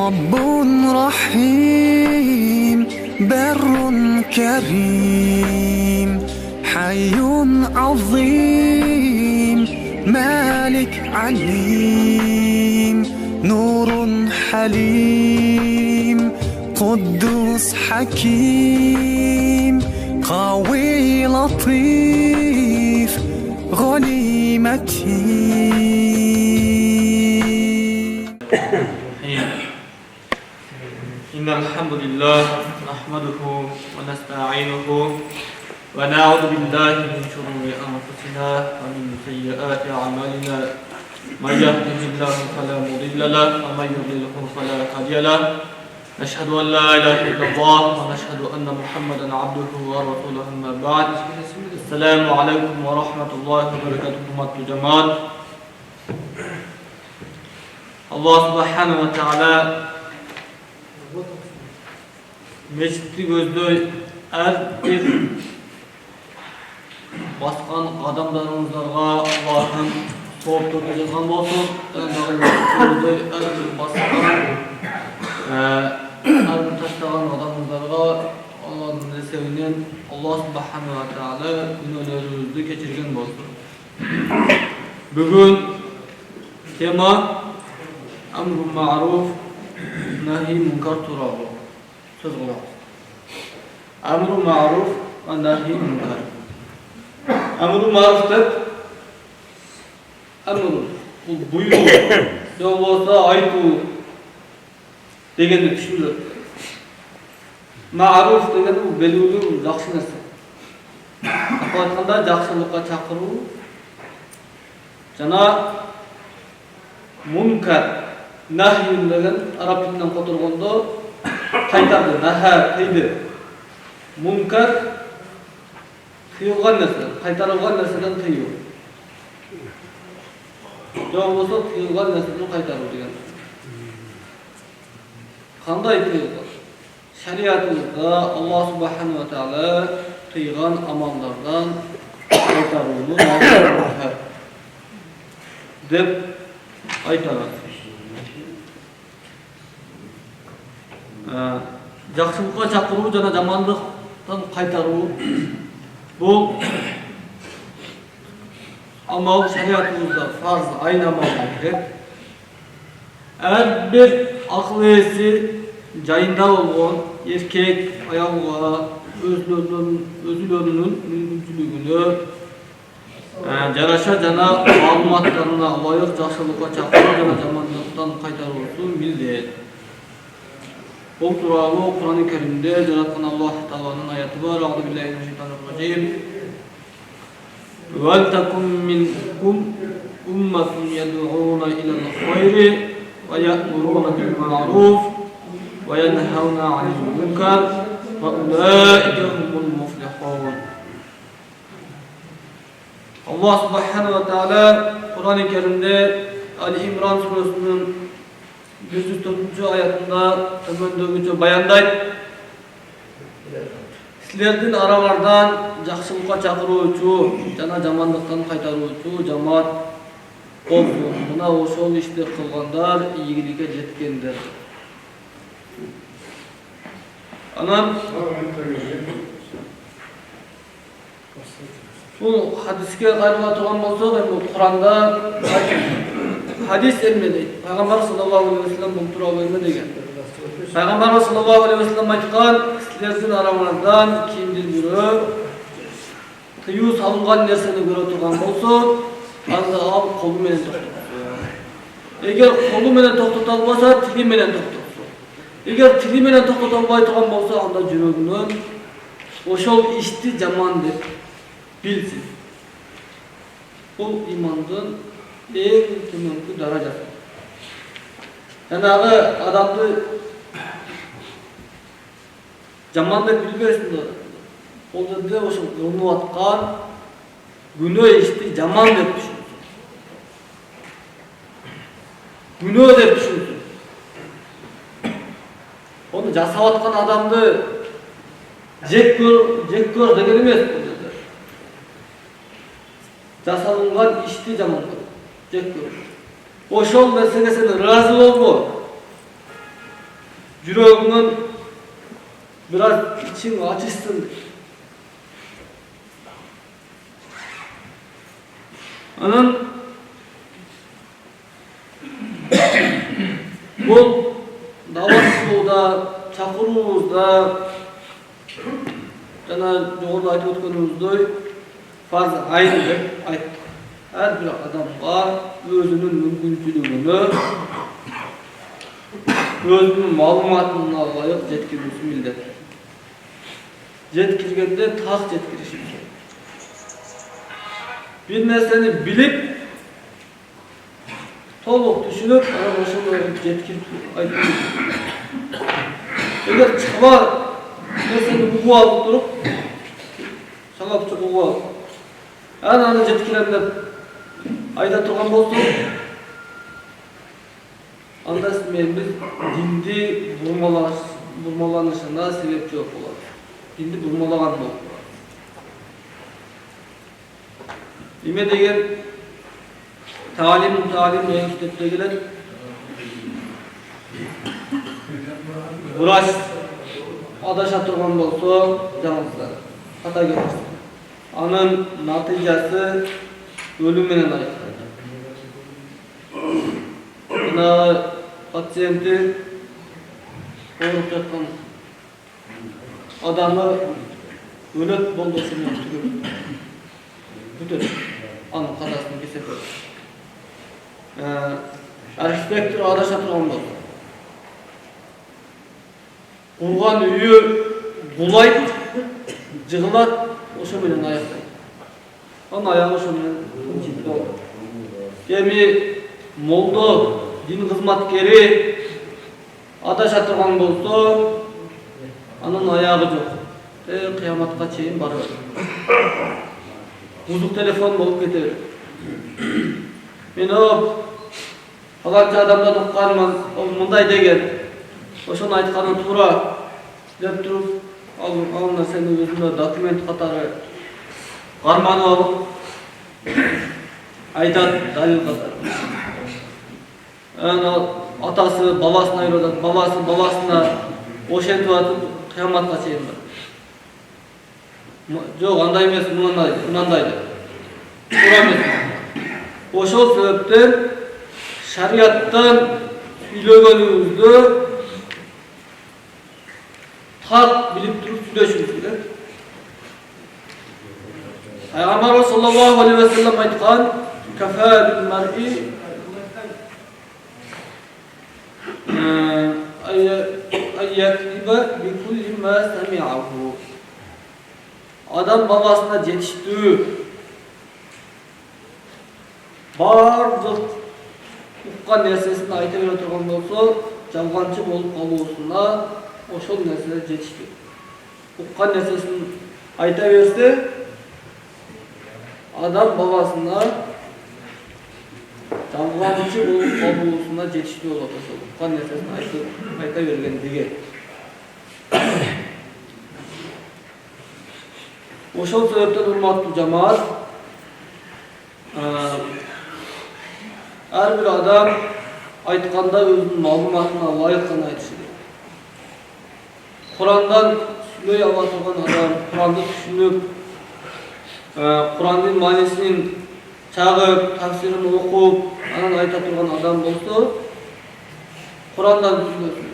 رب رحيم بر كريم حي عظيم مالك عليم نور حليم قدوس حكيم قوي لطيف غني متين. إن الحمد لله نحمده ونستعينه ونعوذ بالله من شرور أنفسنا ومن سيئات أعمالنا من يهده الله فلا مضل له ومن يضلله فلا هادي له نشهد أن لا إله إلا الله ونشهد أن محمدا عبده ورسوله أما بعد السلام عليكم ورحمة الله وبركاته hurmatly cemaat. Allah subhanahu wa ta'ala meçhitli gözlü her bir baskan adamlarımızlarga Allah'ın soğukluğu yazgan olsun. Her bir baskan her bir taşlagan adamlarga Allah'ın nesevinin Allah subhanahu wa ta'ala günahlarımızı geçirgen olsun. Bugün tema Amr-ı ma'ruf nahi munkar turabu. Söz olağız. Amr-ı ma'ruf ve nahi munkar. Amr-ı ma'ruf deb amr bu buyruq ne olsa aytu degeni düşünülür. Ma'ruf degeni bu belirli yaxşı narsa. Aytganda yaxşılıkka çakırуу. Jana munkar nahyun degen arab tilinden qo'tilganda qaytardi, naha qildi. Munkar tiyilgan narsa, qaytarilgan narsadan tiyiyor. Yo'q bo'lsa tiyilgan narsadan qaytarib degan. Qanday tiyilgan? Şeriatımızda Allah subhanahu wa ta'ala tiyilgan amallardan qaytaruvni ma'lum deb aytadi. Yaxşılıkka çakırуу jana jamanlıktan qaytarуу bu amal şeriatımızda farz, aynı amal gerek. Her bir akıl esi jayında olgan erkek ayalga özülörünün mümkünçülüğünü jarasha jana ma'lumotlarına loyiq yaxşılıkka çakırуу jana jamanlıktan qaytaruusu bildi. Bu turabu Kur'an-ı Kerim'de yaratkan Allah Teala'nın ayeti var. Euzubillahimineşşeytanirracim. وَلْتَكُنْ مِنْكُمْ أُمَّةٌ يَدْعُونَ إِلَى الْخَيْرِ وَيَأْمُرُونَ بِالْمَعْرُوفِ وَيَنْهَوْنَ عَنِ الْمُنكَرِ وَأُولَٰئِكَ هُمُ الْمُفْلِحُونَ. Allah Subhanahu wa Ta'ala Kur'an-ı Kerim'de Ali İmran Suresi'nin 104. ayetinde tömöndögüçe bayandaydı. Sizlerden aralardan yaxşılıkka çakıruuçu, jana jamanlıktan qaytaruuçu jamaat bolsun. Muna oşol işti kılgandar iyilikке jetkendir. Anam bu hadiske qaraba turgan bolsa, bu Kur'anda hadis emredi. Peygamber sallallahu aleyhi ve sellem bu turabu emredigen. Peygamber sallallahu aleyhi ve sellem aytkan, sizlerden aralarından kimdir biri tıyuu salıngan nerseni göre turgan bolsa, anda al kolu menen toxtatsun. Eger kolu menen toxtatalmasa, tili menen toxtatsun. Eger tili menen toxtatalmay turgan bolsa, anda жүрөгүнөн oşol işti jaman dep bilsin. Bu imandın en tömönkü darajası. Janağı adamды jaman dep bilbersin da. Ol жерде ошо кылынып аткан күнөө ишти жаман деп түшүнсүн. Күнөө деп түшүнсүн. Onu жасап аткан адамды жек көр деген эмес бул жерде. Жасалынган ишти жаман көр, жек көр. Ошол нерсеге сен ыраазы болбо. Yüreğinin biraz için açışsın. Onun bu davatçılığı çakırımızda jana jogorda aytып ötkөнүбүzдөй farz ayın dep ayttık. Her bir adamga özünün mümkünçülüğünü, özünün malumatına layık jetkirүүsү mildet. Jetkirgende tak jetkirişi керек. Bir nerseni bilip, толук түшүнүп, анан ошону жеткирип айтып. Эгер чыгыла нерсени угуп алып туруп, саңап чыгып алып, анан аны жеткирем деп айта турган болсо, анда биз динди бурмаланышына себепчи болот. Динди бурмалаган болот. Эме деген Talim degan kitapda keladi. Vrach adasha turgan bolsa, jamsizlar, xata ketadi. Anın natijasi ölüm menen aytıladi. Buna patsiyenti og'rib жатқан adamı ölet boldosu menен tugul. Бүтүн анын катасын кесеп ko'radi. Arxitektor adasha turgan bolsa, qurgan үйү булайт, жыгылат, ошо менен аяктайт. Анын аягы ошо менен тынчыйт болот. Эми молдо, дин кызматкери адасha турган болсо, анын аягы жок. Кыяматка чейин барып. Бузук телефон болуп кете берет. Мен фаланчы адамдан укканмын, ол мындай деген. Ошону айтканы туура деп туруп, ал нерсени өзүнө документ катары карманып алып айтат, далил катары. Атасы баласына үйрөтөт, баласы баласына ошентип атып кыяматка чейин бар. Жок, андай эмес, мынандай деп. Туура эмес. Ошол себептен шариаттан сүйлөгөнүбүздү так билип туруп сүйлөшүбүз керек. Пайгамбарыбыз саллаллаху алейхи ва саллям айткан: "Кафа бил мар'i айяктиба би кулли ма сами'аху." Адам баласына жетиштүү бардык уккан нерсесин айта бере турган болсо, жалганчы болуп калуусуна ошол нерсе жетиштүү. Уккан нерсесин айта берсе, адам баласына жалганчы болуп калуусуна жетиштүү болот ошол уккан нерсесин айта бергендиги. Ошол себептен урматтуу жамаат, ар бир адам айтканда өзүнүн маалыматына ылайык гана айтышы керек. Курандан сүйлөй ала турган адам, Куранды түшүнүп, Курандын маанисин чагып, тафсирин окуп, анан айта турган адам болсо, Курандан сүйлөсүн.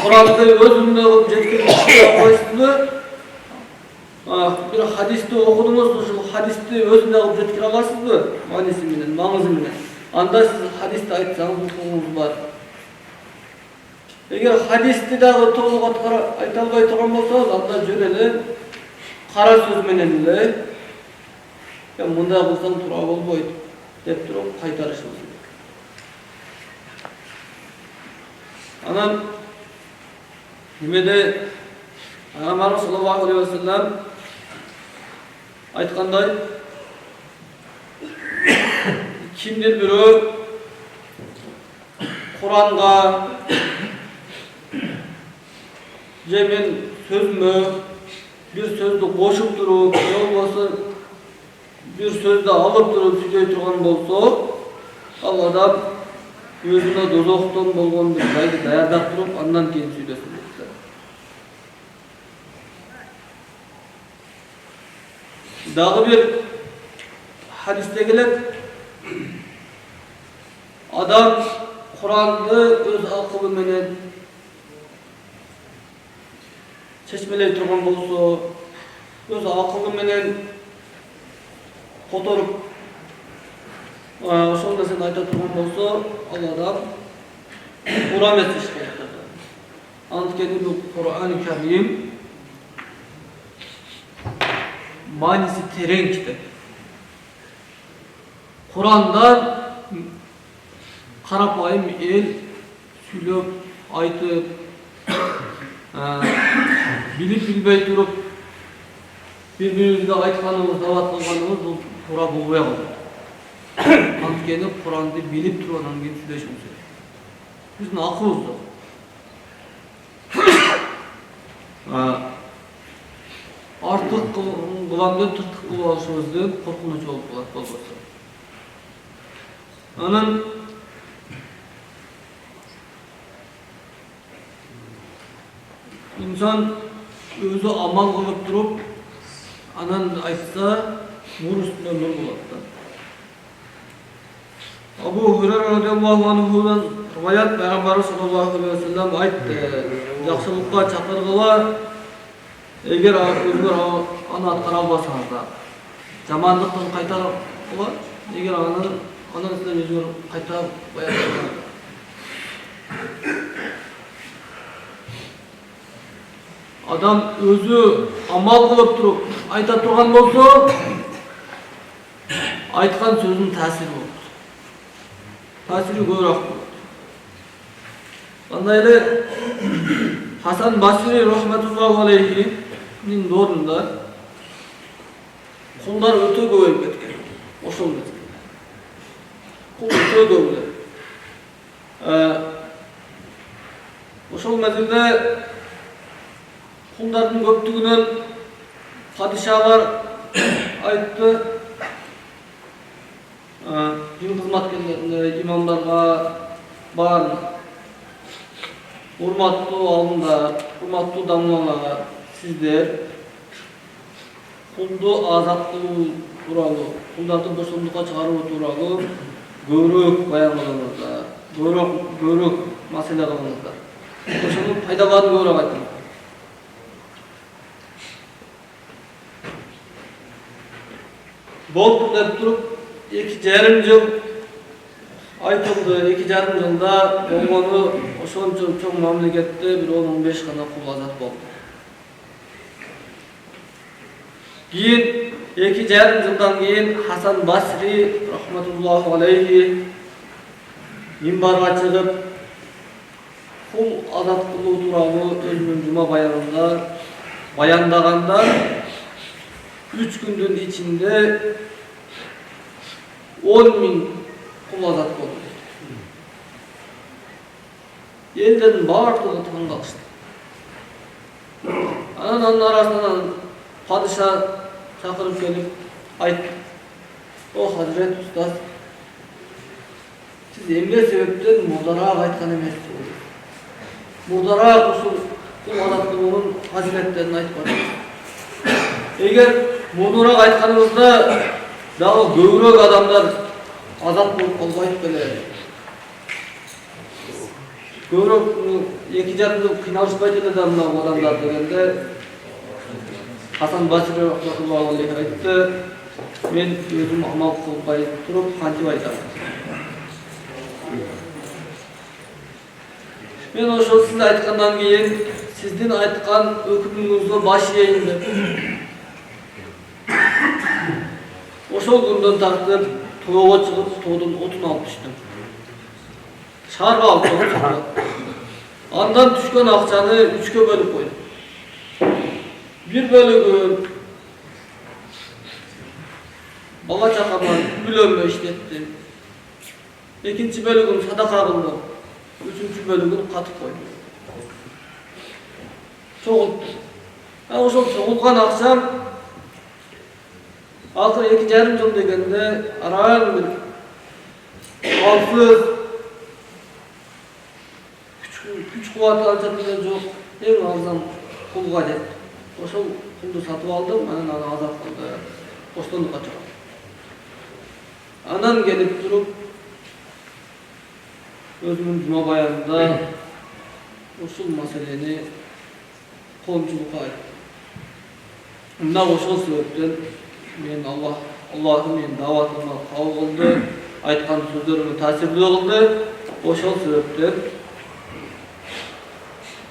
Куранды өзүндө жеткирип койсунбу? Bir hadiste okudunuz, şu hadiste özünde alıp jetkire alarsınızbı? Manisi menен, mаңызы менен. Анда siz hadiste айтсаңыз укугуңуз бар. Эгер hadiste дагы толук айта албай турган болсоңуз, анда жөн эле кара сөз менен эле мындай кылсаң туура болбойт деп туруп кайтарышыбыз керек. Анан немеде Пайгамбарыбыз саллаллаху алейхи ва саллям айткандай, kimdir biri Kur'an'a cemin sözmü bir sözde koşup durup, olmasa bir sözde alıp durup süzey turgan bolsa, al adam өзüne dozokton болгон bir жайды даярдап туруп, андан кийин сүйлөсүн депти. Дагы bir hadiste келет, адам Kur'an'da öz akıllı menen çeşmeley turgan bolsa, öz akıllı menen kotorup ошол нерсени айта турган болсо, ал адам Kur'an etиш керек. Анткени бул Kur'an-ı Kerim manisi tereң kitap. Kur'an'dan karapayım el süylöp, aytıp, bilip bilbey turup, birbirimizge aytkanımız, davat kılganımız bu Kur'a bulguya kalır. Antkeni Kur'an'da bilip turgandan keyin süйлөшүбүz керек. Биздин акыбыз жок. Артык кылам деп тыртык кылып алышыбызды коркунуч болуп калат болбосо. Анан insan özü amal kılıp durup anan aytsa nur üstüne nur bolat. Abu Hurayra radıyallahu anhu'dan rivayet Peygamber sallallahu aleyhi ve sellem aytdı. Yaxşılıkka çakırgılar eğer özgür ana atkara albasanızlar. Zamanlıktan kaytargılar eğer ananızdan özgür kaytar bayatırlar. Adam özü amal kılıp durup ayta turgan bolsa aytkan sözün tasiri olur. Tasiri ko'proq bo'ladi. Qanday ele Hasan Basri rahmatullohi alayhining o'rnida qullar o'ta ko'payib ketgan. O'shol mezgilda. Qul o'ta ko'p. O'shol mezgilda qullarning ko'pligidan padişahlar aytdi. Din hizmetkarlarına, imamlarga bar hurmatlı alımlar, hurmatlı damlalar, sizler kuldu azatlığı turalı, kullardı boşunlukka çıkarığı turalı görük bayanlarınızda, görük mesele kılınızda. Boşunluk faydalarını görük aytın. Boldu dep turup 2,5 yıl aytıldı. 2,5 yılda olmanı oşonço çoğ mamlekette bir 15 kana kul azat boldu. Keyin 2,5 yıldan keyin Hasan Basri rahmatullohi alayhi minbarga çıkıp kul azat kılуу turamı özünün cuma bayanında bayandaganda 3 gündün içinde 10.000 kul azat oldu. Elden bağırtığı taң kalıştı. Anın arasından padişah çakırıp gelip aytты. O Hazret Ustaz, siz emre sebepten murdarak aytkan emessiz. Murdarak usul kul azat kılığının faziletlerini aytmadı. Eğer murdarak aytkanımızda daha gövrek adamlar azat bulup kalbayıp bile. Gövrek 2,5 yıl kıynalışpaydı adamlar degende Hasan Basri rahmatullohi alayhi aytdı. Men özüm amal kılbay turup kantip aytam. Men oşol siz aytkandan keyin sizdin aytkan ökümüңүздү baş yeyim dep. Oşol günden tartып toğga çıkıp toğdun otunu alıp düştüm. Şarga alıp toğga. Andan düşkön akçanı 3'e bölüp koydum. Bir bölügü bala çakama ülönme işlettim. İkinci bölügün sadaka kıldım. Üçüncü bölügün katıp koydum. Çoğulttu. Ben oşol çoğulgan akşam Altı 2,5 yıl degende arayın bir halsız Күч кубаты анча деле жок. Эң арзан пулга деп. Ошол пулду сатып алдым, анан аны азат кылды. Боштондукка чыгам. Анан келип туруп өзүмүн жума баянында ушул маселени коомчулукка айттым. Мына ошол себептен мен Аллахым менин даватыма кабыл кылды, айткан сөздөрүмө таасирдүү кылды. Ошол себептен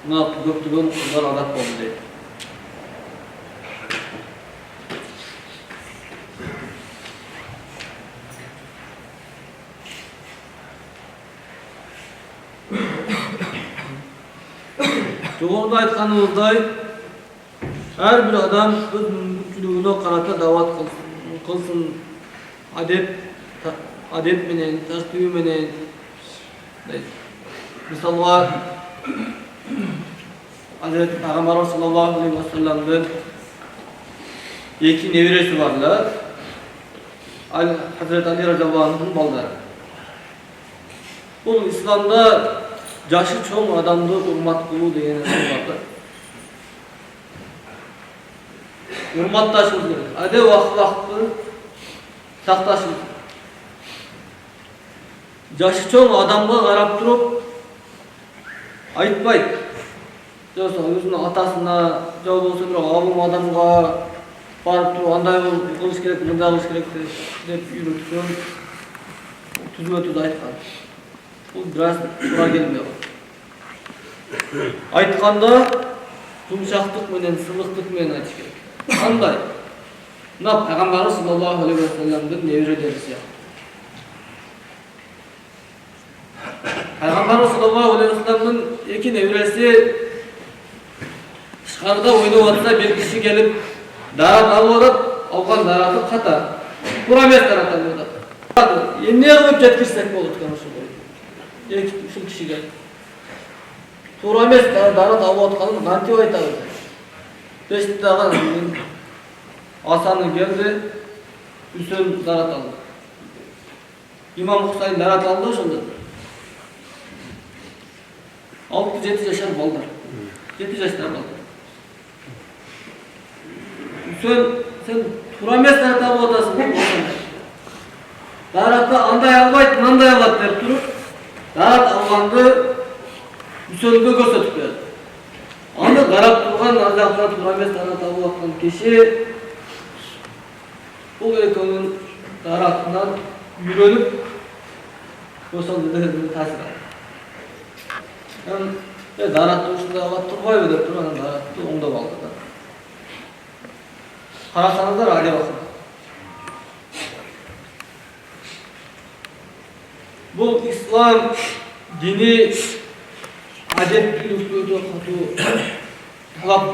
мына көптөгөн кыздар азат болду дейт. Жогоруда айтканыбыздай, ар бир адам өз мүмкүнчүлүгүнө карата дават кылсын, адет менен, тартиби менен. Мисалга, Hazreti Peygamber sallallahu aleyhi ve sellem'den iki neviresi varlar. Hazreti Ali radıyallahu anh'ın balları. Bu İslam'da jaşı çoğun adamdı hurmat kılуу деген var. Hurmattaşımız керек. Адеп акылакты сакташыбыз. Jaşı çoğun adamга карап туруп айтпайт. Жок, өзүнүн атасына, же болбосо бир абыл адамга барып туруп андай кылыш керек, мындай кылыш керек деп үйрөткөн, түзмө-түз айткан. Бул бир аз туура келбей калат. Айтканда жумшактык менен, сылыктык менен айтыш керек. Кандай? Мына Пайгамбарыбыз саллаллаху алейхи ва салламдын неберелери сыяктуу. Пайгамбарыбыз саллаллаху алейхи ва салламдын эки небереси тышкарыда ойноп атса, бир киши келип дарат алып атат, алган дараты ката. Туура эмес дарат алып атат. Эмне кылып жеткирсек болот экен ушул ушул кишиге? Туура эмес дарат алып атканын кантип айтабыз? Бештик дагы Асаны келди, Үсөн дарат алды. Имам Хусайн дарат алды ошондо. 6-7 жашар балдар. 7 жаштар балдар. Үсөн, сен туура эмес дарат алып атасың. Даратты андай албайт, мындай алат деп туруп, дарат алганды Үсөнгө көрсөтүп берди. Аны карап турган ал жакта туура эмес дарат алып аткан киши бул экөөнүн даратынан үйрөнүп ошол таасир алды. Даратты ушундай алып турбайбы деп туруп анан даратты оңдоп алды да. Карасаңыздар адеп акыл. Бул ислам дини адептүүлүктү өтө катуу талап.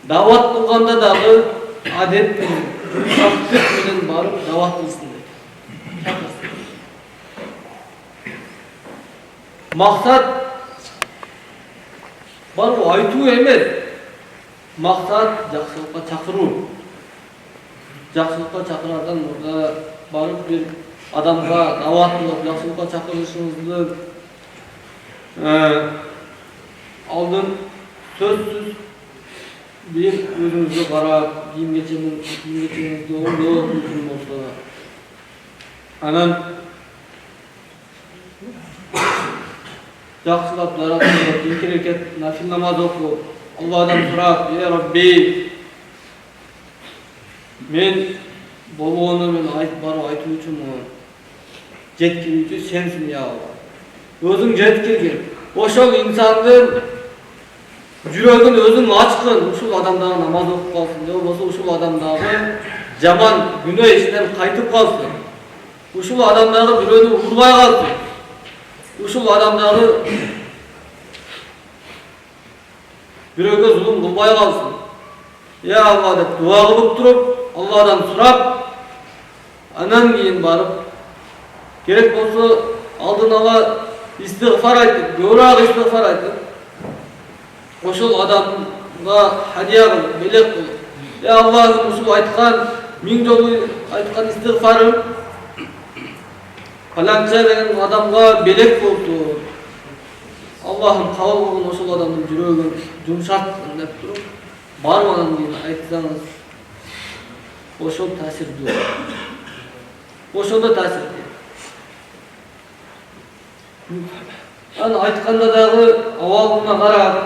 Дават кылганда дагы адеп менен, жумшактык менен барып дават кылсын дейт. Максат барып айтуу эмес. Максат жакшылыкка чакыруу. Жакшылыкка чакырардан мурда барып бир адамга дават кылып жакшылыкка чакырышыңызды алдын сөзсүз бир өзүңүзгө карап, кийим-кечегиңизди оңдоо мүмкүн болсо, анан жакшылап дарат кылып, 2 рекет нафил намаз окуп, Алладан сурап, Рабби, мен болгону мен барып айтуучумун, жеткирүүчү сенсиң я Алла. Өзүң жеткиргин. Ошол инсандын жүрөгүн өзүң ачкын, ушул адам дагы намаз окуп калсын, же болбосо ушул адам дагы жаман күнөө иштен кайтып калсын. Ушул адам дагы бирөөнү урбай калсын. Ушул адам дагы бирөөгө зулум кылбай калсын. Я Алла деп дуа кылып туруп, Алладан сурап, анан кийин барып керек болсо алдын ала истигфар айтып, көбүрөөк истигфар айтып, ошол адамга хадия кылып, белек кылып, я Аллахым ушул айткан 1000 жолу айткан истигфарым Falanca деген адамга белек болду. Allah'ın kavul kılgın oşul adamın жүрөгүн жумшарткын деп туруп, барып анан кийин айтсаңыз, ошол таасирдүү. Ошондо таасирдүү. Аны айтканда дагы абалына карап,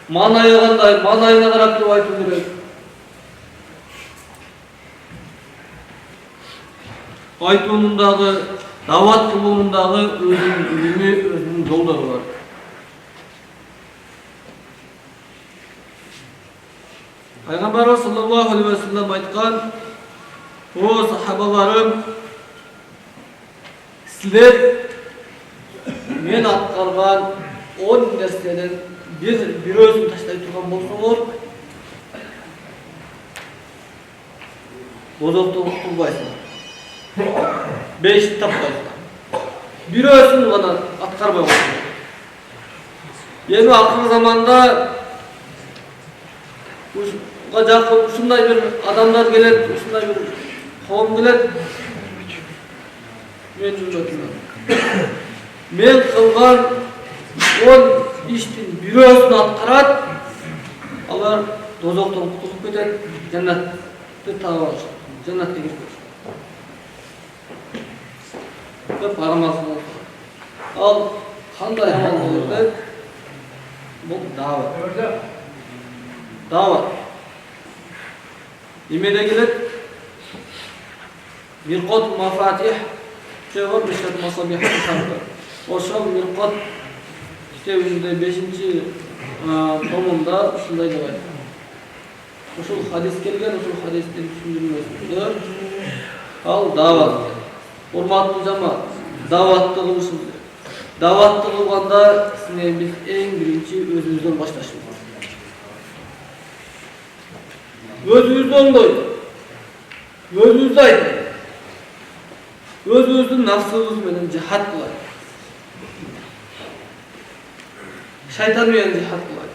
маанайы кандай, маанайына карап туруп айтуу керек. Айтуунун дагы, дават кылуунун дагы өзүнүн илими, өзүнүн жолдору бар. Пайгамбарыбыз саллаллаху алейхи ва саллям айткан: "О сахабаларым, силер мен аткарган 10 нерседен бирөөсүн таштай турган болсоңор, бозоктон кутулбайсыңар. 5 таппайсыңар. Бирөөсүн гана аткарбай койсоңор. Эми акыркы заманда ушундай бир адамдар келет, ушундай бир коом келет. Мен жүрөтмүн. Мен кылган 10 иштин бирөөсүн аткарат, алар дозоктон кутулуп кетет, жаннатты таап алышат. Жаннатка кирип кетет. Деп Пайгамбарыбыз ал кандай амал болот деп? Бул дават. Дават. Эмеде келет? Мирқот мафатих, жогор бешет масабих китабы. Ошол Мирқот китебинде 5-томунда ушундай деп айткан. Ушул хадис келген, ушул хадистин түшүндүрмөсүндө ал дават. Урматтуу жамаат, даватты кылышыбыз керек. Даватты кылганда биз эң биринчи өзүбүздөн башташыбыз керек. Өзүбүздү оңдойт. Өзүбүздү айтайт. Өзүбүздүн нафсыбыз менен жихад кылайт. Шайтан менен жихад кылайт.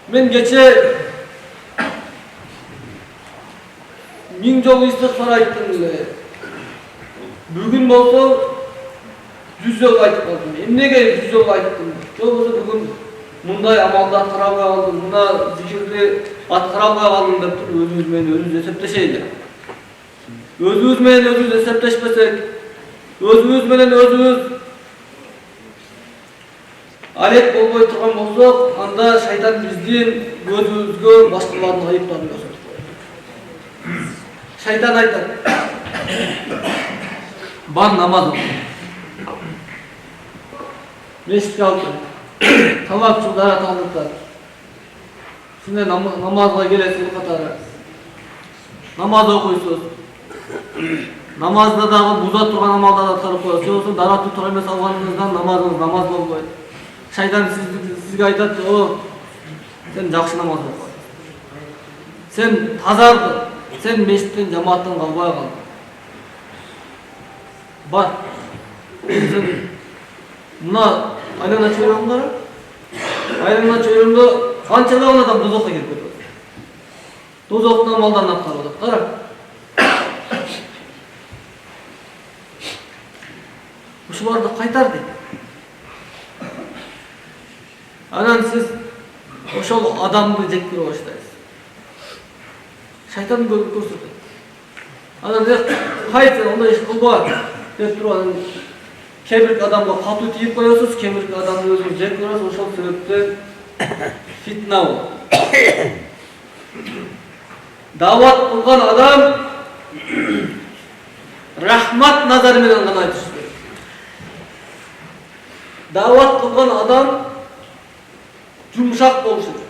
Мен кече 1000 жолу истигфар айттым эле. Бүгүн болсо 100 жолу айтып калдым. Эмнеге 100 жолу айттым? Жобосо бүгүн мындай амалды аткара албай калдым, мына зикирди аткара албай калдым деп туруп өзүбүз менен өзүбүз эсептешейли. Өзүбүз менен өзүбүз эсептешпесек, өзүбүз менен өзүбүз алек болбой турган болсок, анда шайтан биздин өзүбүзгө башкалардын айыптарын көрсөтүп коет. Шайтан айтат: "Бар намаз оку. Мешитке алып кел. Талапчылар аталыктар. Сине намазга келесиң катары. Намаз окуйсуз. Намазда дагы буза турган амалдарды аткарып коесуз. Болсо даратуу тура эмес алганыңыздан намазыңыз намаз болбойт. Шайтан сизге айтат: "О, сен жакшы намаз оку. Сен тазарды, сен мешіттен жамааттан калбай кал. Бар. Сен мына айлана чөйрөңдү кара. Айлана чөйрөңдө канчалаган адам дозокко кирип кетет. Дозоктун амалдарын аткарып атат. Кара. Ушуларды кайтар дейт. Анан сиз ошол адамды жек көрө баштайсыз. Шайтан көрсөтөт. Анан кайт, ондай иш кылба деп туруп анан кээ бир адамга катуу тийип коесуз, кээ бир адамды өзүңүз жек көрөсүз, ошол себептен фитна болот. Дават кылган адам рахмат назары менен гана айтыш керек. Дават кылган адам жумшак болушу керек.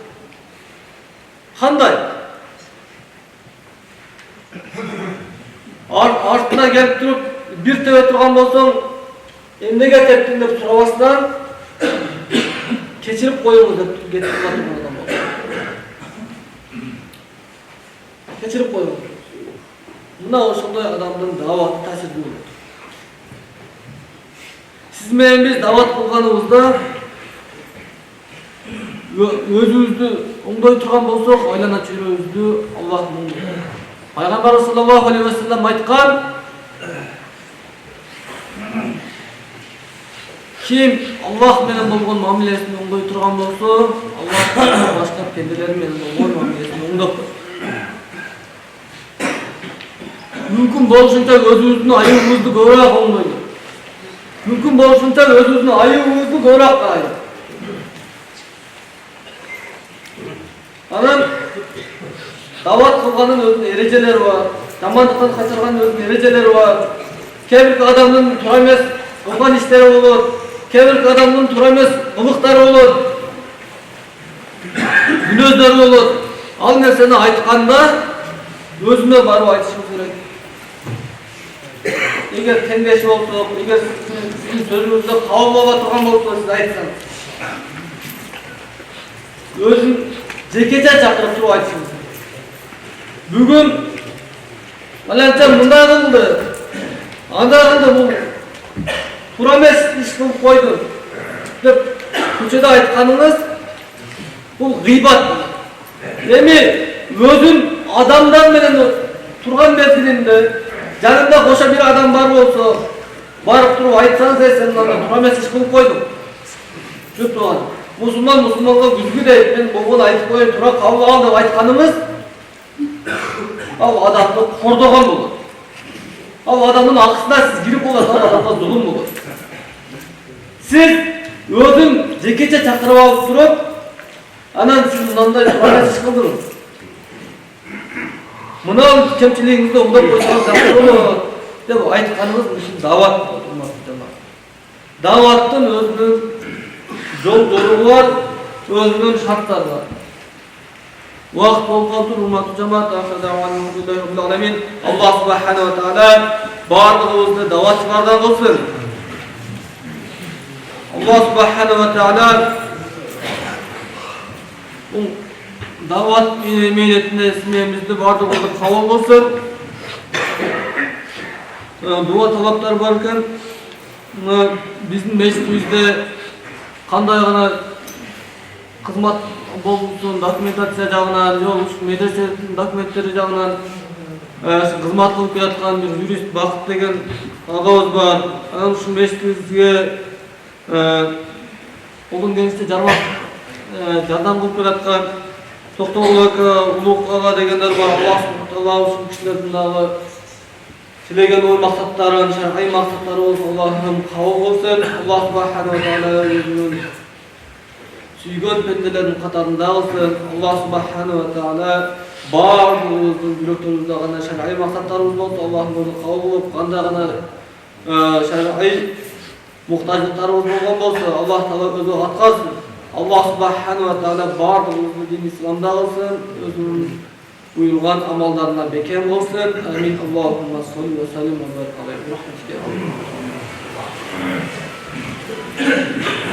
Кандай? Артына келип туруп бир тебе турган болсоң, эмнеге тептиң деп сурабастан кечирип коюңуз деп кетип турган адам болот. Кечирип коюңуз. Мына ошондой адамдын даваты таасирдүү болот. Сиз менен биз дават кылганыбызда өзүбүздү оңдой турган болсок, айлана чөйрөбүздү Аллах оңдойт. Пайгамбарыбыз саллаллаху алейхи ва саллям айткан: Kim Allah menен болгон мамилесин оңдой турган болсо, Allah башка пенделер менен болгон мамилесин оңдоп коет. Мүмкүн болушунча өзүбүздүн айыбыбызды көбүрөөк оңдойт. Мүмкүн болушунча өзүбүздүн айыбыбызды көбүрөөк карайт. Анан дават кылганын өзүнүн эрежелери бар, жамандыктан качырганын өзүнүн эрежелери бар. Кээ бир адамдын туура эмес кылган иштери болот, кээ бир адамдын туура эмес кылыктары болот, мүнөздөрү болот. Ал нерсени айтканда өзүнө барып айтышыбыз керек. Эгер теңдеши болсок, эгер сиздин сөзүңүздө кабыл боло турган болсо, сиз айтсаңыз. Өзүн жекече чакырып туруп айтышыңыз. Бүгүн Маланча мындай кылды, андай кылды, бул туура эмес иш кылып койду деп көчөдө айтканыңыз бул гыйбат. Эми өзүн адамдар менен турган мезгилинде жанында кошо бир адам бар болсо, барып туруп айтсаңыз, сен мындай туура эмес иш кылып койдуң. Жүп турган. Мусулманга күзгү дейт, мен болгон айтып коеюн, туура кабыл ал деп айтканыңыз, ал адамды кордогон болот. Ал адамдын акысына сиз кирип болосуз, ал адамга зулум болот. Сиз өзүн жекече чакырып алып туруп, анан сиз мындай туура эмес иш кылдыңыз. Мына кемчилигиңизди оңдоп койсоңуз жакшы болот деп айтканыңыз ушул дават болот, урматтуу жамаат. Даваттын өзүнүн жолдору бар, өзүнүн шарттары бар. Вакыт болуп калды, урматтуу жамаат. Аллах субхана ва таала бардыгыбызды даватчылардан кылсын. Аллах субхана ва таала дават мейнетинде симемизди бардыгыбызды кабыл кылсын. Дуа талаптар бар экен. Биздин мечитибизде кандай гана кызмат болсун, документация жагынан, же медреседин документтери жагынан кызмат кылып келаткан бир юрист Бакыт деген агабыз бар. Анан ушул мечитибизге колдон келишинче жардам кылып келаткан Токтогул ака, Улук ага дегендер бар. Аллах Таала ушул кишилердин дагы тилеген ой максаттарын, шаргый максаттары болсо Аллахым кабыл кылсын. Аллах субхана ва таала өзүнүн сүйгөн пенделердин катарында кылсын. Аллах субхана ва таала бардыгыбыздын жүрөктөрүбүздө кандай шаргый максаттарыбыз болсо Аллахым аны кабыл кылып, кандай гана шаргый муктаждыктарыбыз болгон болсо Аллах Таала өзү аткарсын. Аллах субхана ва таала бардыгыбызды дин исламда кылсын, өзүнүн буйруган амалдарына бекем кылсын. Амин. Аллахумма салли ва саллим ва барак алейхи.